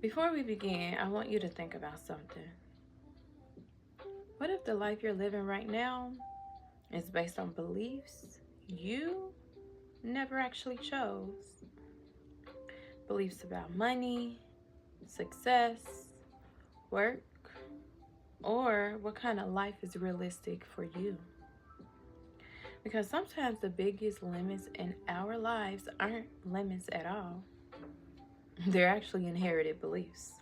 Before we begin, I want you to think about something. What if the life you're living right now is based on beliefs you never actually chose? Beliefs about money, success, work, or what kind of life is realistic for you? Because sometimes the biggest limits in our lives aren't limits at all, they're actually inherited beliefs.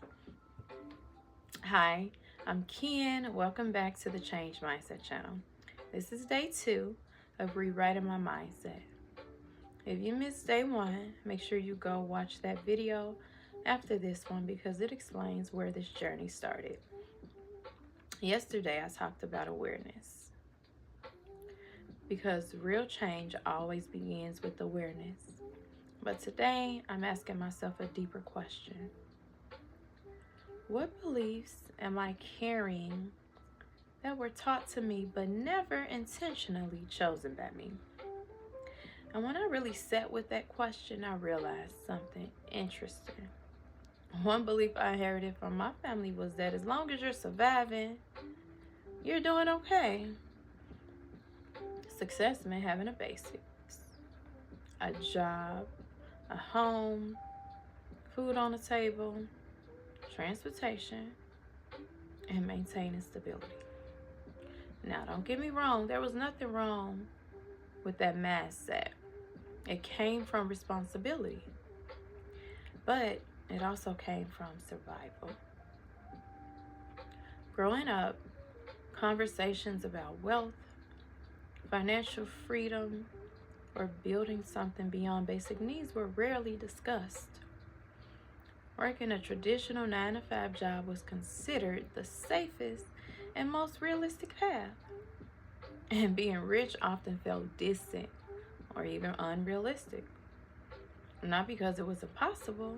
Hi, I'm Ken. Welcome back to the Change Mindset channel. This is day 2 of rewriting my mindset. If you missed day 1, make sure you go watch that video after this one because it explains where this journey started. Yesterday, I talked about awareness because real change always begins with awareness. But today, I'm asking myself a deeper question. What beliefs am I carrying that were taught to me but never intentionally chosen by me? And when I really sat with that question, I realized something interesting. One belief I inherited from my family was that as long as you're surviving, you're doing okay. Success meant having a basics, a job, a home, food on the table, transportation, and maintaining stability. Now, don't get me wrong, there was nothing wrong with that mindset. It came from responsibility, but it also came from survival. Growing up, conversations about wealth, financial freedom, or building something beyond basic needs were rarely discussed. Working a traditional 9-to-5 job was considered the safest and most realistic path, and being rich often felt distant or even unrealistic. Not because it was impossible,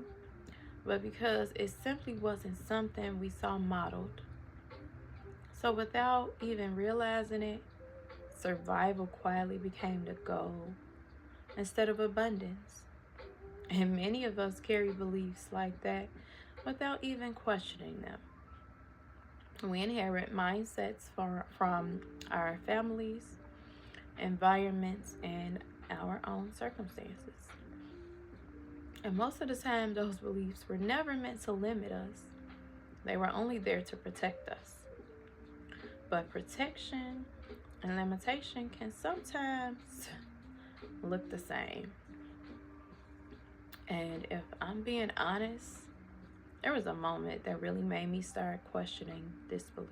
but because it simply wasn't something we saw modeled. So without even realizing it, survival quietly became the goal instead of abundance. And many of us carry beliefs like that without even questioning them. We inherit mindsets from our families, environments, and our own circumstances. And most of the time, those beliefs were never meant to limit us. They were only there to protect us. But protection and limitation can sometimes look the same. And if I'm being honest, there was a moment that really made me start questioning this belief.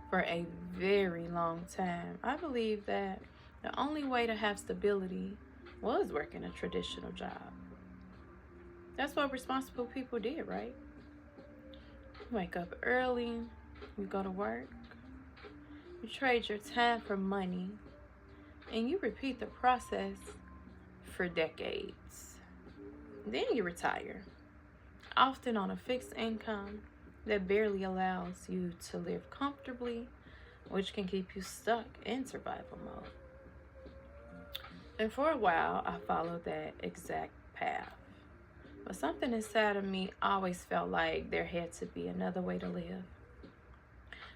For a very long time, I believed that the only way to have stability was working a traditional job. That's what responsible people did, right? You wake up early, you go to work, you trade your time for money, and you repeat the process for decades. Then you retire, often on a fixed income that barely allows you to live comfortably, which can keep you stuck in survival mode. And for a while, I followed that exact path. But something inside of me always felt like there had to be another way to live.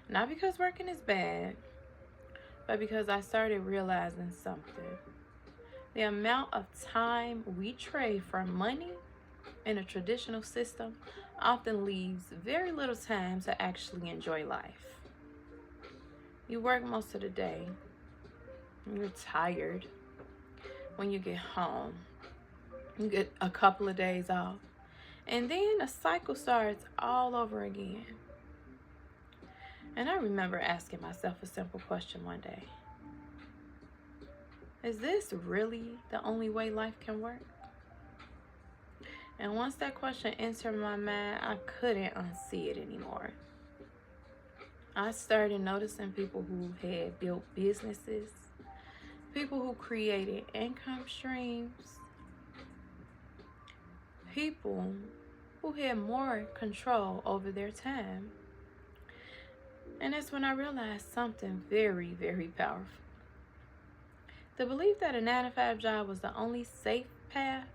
Not because working is bad, but because I started realizing something. The amount of time we trade for money in a traditional system often leaves very little time to actually enjoy life. You work most of the day, you're tired. When you get home, you get a couple of days off, and then a cycle starts all over again. And I remember asking myself a simple question one day. Is this really the only way life can work? And once that question entered my mind, I couldn't unsee it anymore. I started noticing people who had built businesses, people who created income streams, people who had more control over their time. And that's when I realized something very, very powerful. The belief that a 9-to-5 job was the only safe path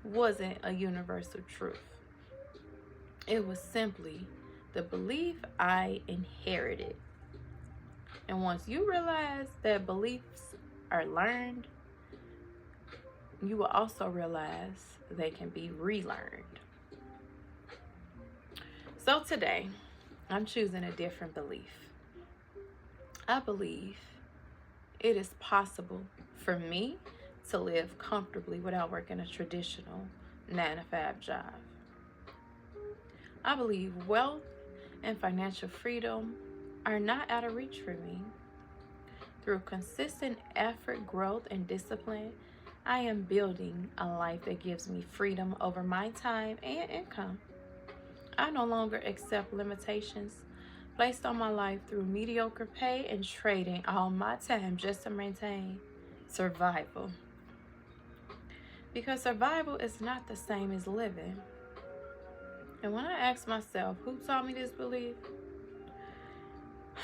wasn't a universal truth. It was simply the belief I inherited. And once you realize that beliefs are learned, you will also realize they can be relearned. So today, I'm choosing a different belief. I believe it is possible for me to live comfortably without working a traditional 9-to-5 job. I believe wealth and financial freedom are not out of reach for me. Through consistent effort, growth, and discipline, I am building a life that gives me freedom over my time and income. I no longer accept limitations placed on my life through mediocre pay and trading all my time just to maintain survival. Because survival is not the same as living. And when I ask myself, who taught me this belief?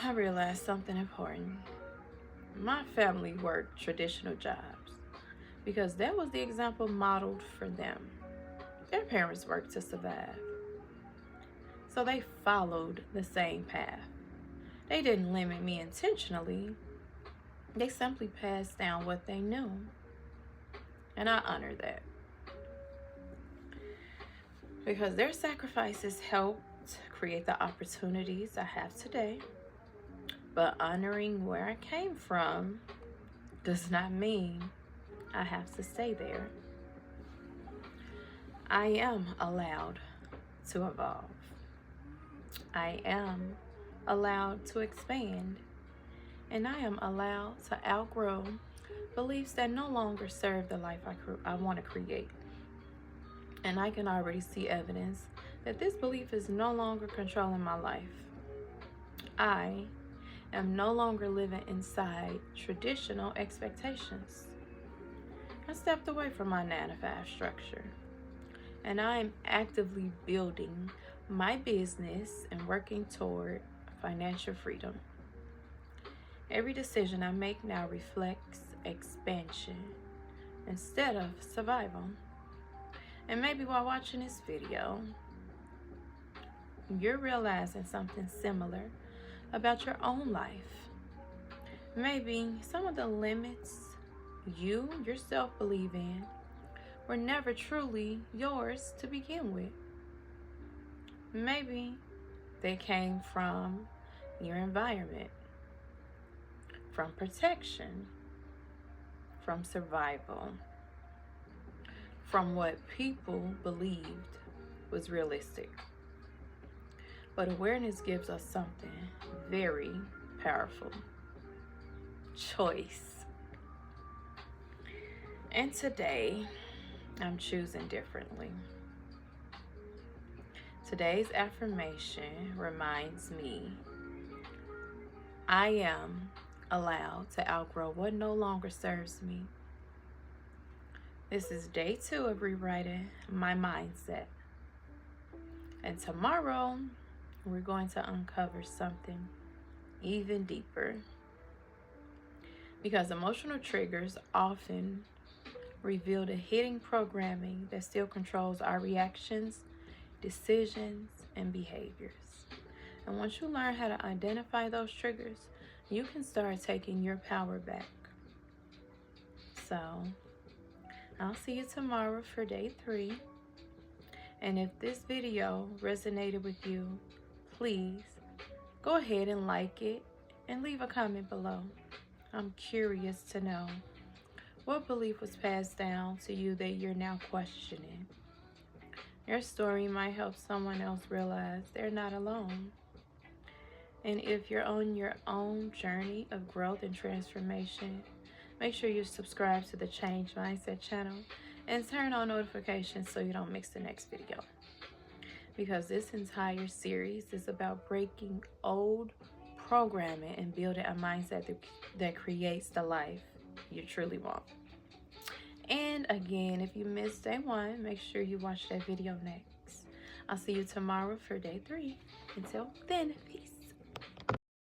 I realized something important. My family worked traditional jobs because that was the example modeled for them. Their parents worked to survive. So they followed the same path. They didn't limit me intentionally. They simply passed down what they knew. And I honor that. Because their sacrifices helped create the opportunities I have today. But honoring where I came from does not mean I have to stay there. I am allowed to evolve. I am allowed to expand. And I am allowed to outgrow beliefs that no longer serve the life I want to create. And I can already see evidence that this belief is no longer controlling my life. I am no longer living inside traditional expectations. I stepped away from my 9-to-5 structure, and I am actively building my business and working toward financial freedom. Every decision I make now reflects expansion instead of survival. And maybe while watching this video, you're realizing something similar about your own life. Maybe some of the limits you yourself believe in were never truly yours to begin with. Maybe they came from your environment, from protection, from survival, from what people believed was realistic. But awareness gives us something very powerful: choice. And today, I'm choosing differently. Today's affirmation reminds me I am allowed to outgrow what no longer serves me. This is day 2 of rewriting my mindset. And tomorrow, we're going to uncover something even deeper. Because emotional triggers often reveal the hidden programming that still controls our reactions, decisions, and behaviors. And once you learn how to identify those triggers, you can start taking your power back. So, I'll see you tomorrow for day 3. And if this video resonated with you, please go ahead and like it and leave a comment below. I'm curious to know what belief was passed down to you that you're now questioning. Your story might help someone else realize they're not alone. And if you're on your own journey of growth and transformation, make sure you subscribe to the Change Mindset channel and turn on notifications so you don't miss the next video. Because this entire series is about breaking old programming and building a mindset that creates the life you truly want. And again, if you missed day 1, make sure you watch that video next. I'll see you tomorrow for day 3. Until then, peace.